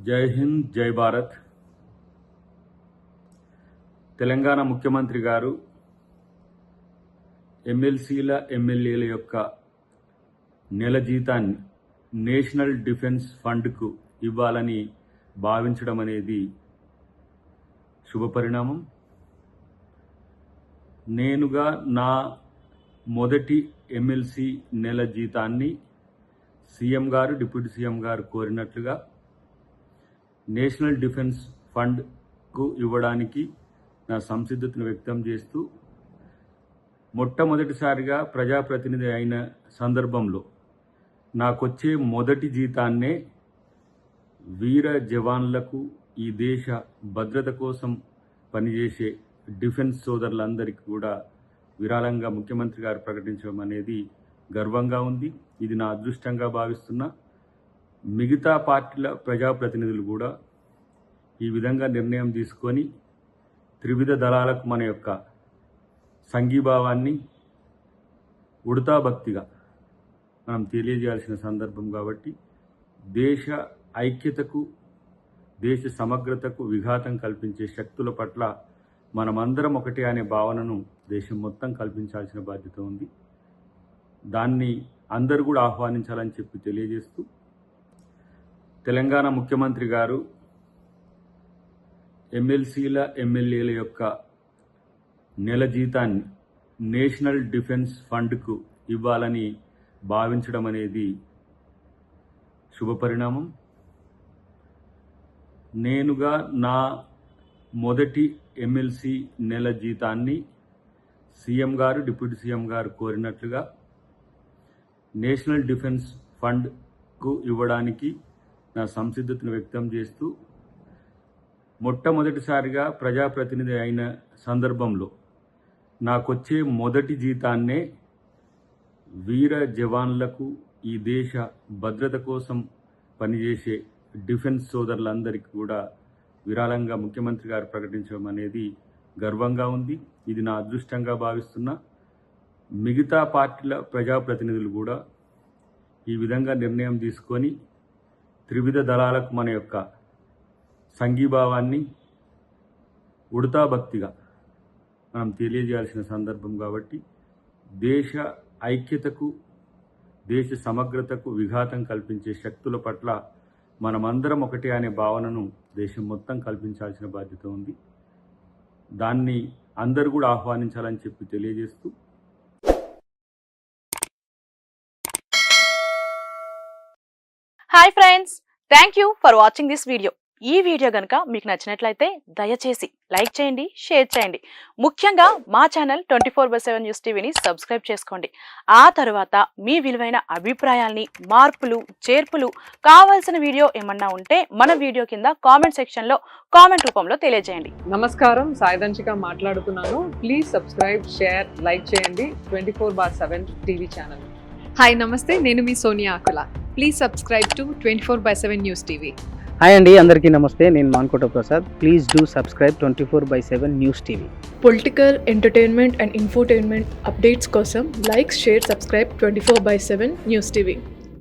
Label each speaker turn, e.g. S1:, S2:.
S1: జై హింద్, జై భారత్. తెలంగాణ ముఖ్యమంత్రి గారు ఎమ్మెల్సీల ఎమ్మెల్యేల యొక్క నెల జీతాన్ని నేషనల్ డిఫెన్స్ ఫండ్కు ఇవ్వాలని భావించడం అనేది శుభపరిణామం. నేనుగా నా మొదటి ఎమ్మెల్సీ నెల జీతాన్ని సీఎం గారు, డిప్యూటీ సీఎం గారు కోరినట్లుగా నేషనల్ డిఫెన్స్ ఫండ్కు ఇవ్వడానికి నా సంసిద్ధతను వ్యక్తం చేస్తూ మొట్టమొదటిసారిగా ప్రజాప్రతినిధి అయిన సందర్భంలో నాకొచ్చే మొదటి జీతాన్నే వీర జవాన్లకు, ఈ దేశ భద్రత కోసం పనిచేసే డిఫెన్స్ సోదరులందరికీ కూడా విరాళంగా ముఖ్యమంత్రి గారు ప్రకటించడం అనేది గర్వంగా ఉంది. ఇది నా అదృష్టంగా భావిస్తున్నా. మిగతా పార్టీల ప్రజాప్రతినిధులు కూడా ఈ విధంగా నిర్ణయం తీసుకొని త్రివిధ దళాలకు మన యొక్క సంఘీభావాన్ని ఉడతా భక్తిగా మనం తెలియజేయాల్సిన సందర్భం కాబట్టి దేశ ఐక్యతకు, దేశ సమగ్రతకు విఘాతం కల్పించే శక్తుల పట్ల మనమందరం ఒకటే అనే భావనను దేశం మొత్తం కల్పించాల్సిన బాధ్యత ఉంది. దాన్ని అందరూ కూడా ఆహ్వానించాలని చెప్పి తెలియజేస్తూ, తెలంగాణ ముఖ్యమంత్రి గారు ఎమ్మెల్సీల ఎమ్మెల్యేల యొక్క నెల జీతాన్ని నేషనల్ డిఫెన్స్ ఫండ్కు ఇవ్వాలని భావించడం అనేది శుభపరిణామం. నేనుగా నా మొదటి ఎమ్మెల్సీ నెల జీతాన్ని సీఎం గారు, డిప్యూటీ సీఎం గారు కోరినట్లుగా నేషనల్ డిఫెన్స్ ఫండ్కు ఇవ్వడానికి నా సంసిద్ధతను వ్యక్తం చేస్తూ మొట్టమొదటిసారిగా ప్రజాప్రతినిధి అయిన సందర్భంలో నాకొచ్చే మొదటి జీతాన్నే వీర జవాన్లకు, ఈ దేశ భద్రత కోసం పనిచేసే డిఫెన్స్ సోదరులందరికీ కూడా విరాళంగా ముఖ్యమంత్రి గారు ప్రకటించడం అనేది గర్వంగా ఉంది. ఇది నా అదృష్టంగా భావిస్తున్నా. మిగతా పార్టీల ప్రజాప్రతినిధులు కూడా ఈ విధంగా నిర్ణయం తీసుకొని త్రివిధ దళాలకు మన యొక్క సంఘీభావాన్ని ఉడతా భక్తిగా మనం తెలియజేయాల్సిన సందర్భం కాబట్టి దేశ ఐక్యతకు, దేశ సమగ్రతకు విఘాతం కల్పించే శక్తుల పట్ల మనమందరం ఒకటే అనే భావనను దేశం మొత్తం కల్పించాల్సిన బాధ్యత ఉంది. దాన్ని అందరూ కూడా ఆహ్వానించాలని చెప్పి తెలియజేస్తూ,
S2: hi friends, thank you for watching this video. ఈ వీడియో కనుక మీకు నచ్చినట్లయితే దయచేసి లైక్ చేయండి, షేర్ చేయండి. ముఖ్యంగా మా ఛానల్ 24/7 న్యూస్ టీవీని సబ్స్క్రైబ్ చేసుకోండి. ఆ తర్వాత మీ విలువైన అభిప్రాయాల్ని, మార్పులు, చేర్పులు, కావాల్సిన వీడియో ఏమన్నా ఉంటే మన వీడియో కింద కామెంట్ సెక్షన్లో కామెంట్ రూపంలో తెలియజేయండి.
S3: నమస్కారం, సాయిదంచిక మాట్లాడుతున్నాను. ప్లీజ్ సబ్స్క్రైబ్, షేర్, లైక్ చేయండి 24/7 టీవీ ఛానల్.
S4: హాయ్ నమస్తే, నేను మీ Sonia Akula. Please subscribe to 24/7 news TV.
S5: Hi అండి, అందరికీ నమస్తే. నేను Mankota Prasad. Please do subscribe 24/7 news TV.
S6: Political, entertainment and infotainment updates కోసం like, share, subscribe 24/7 news TV.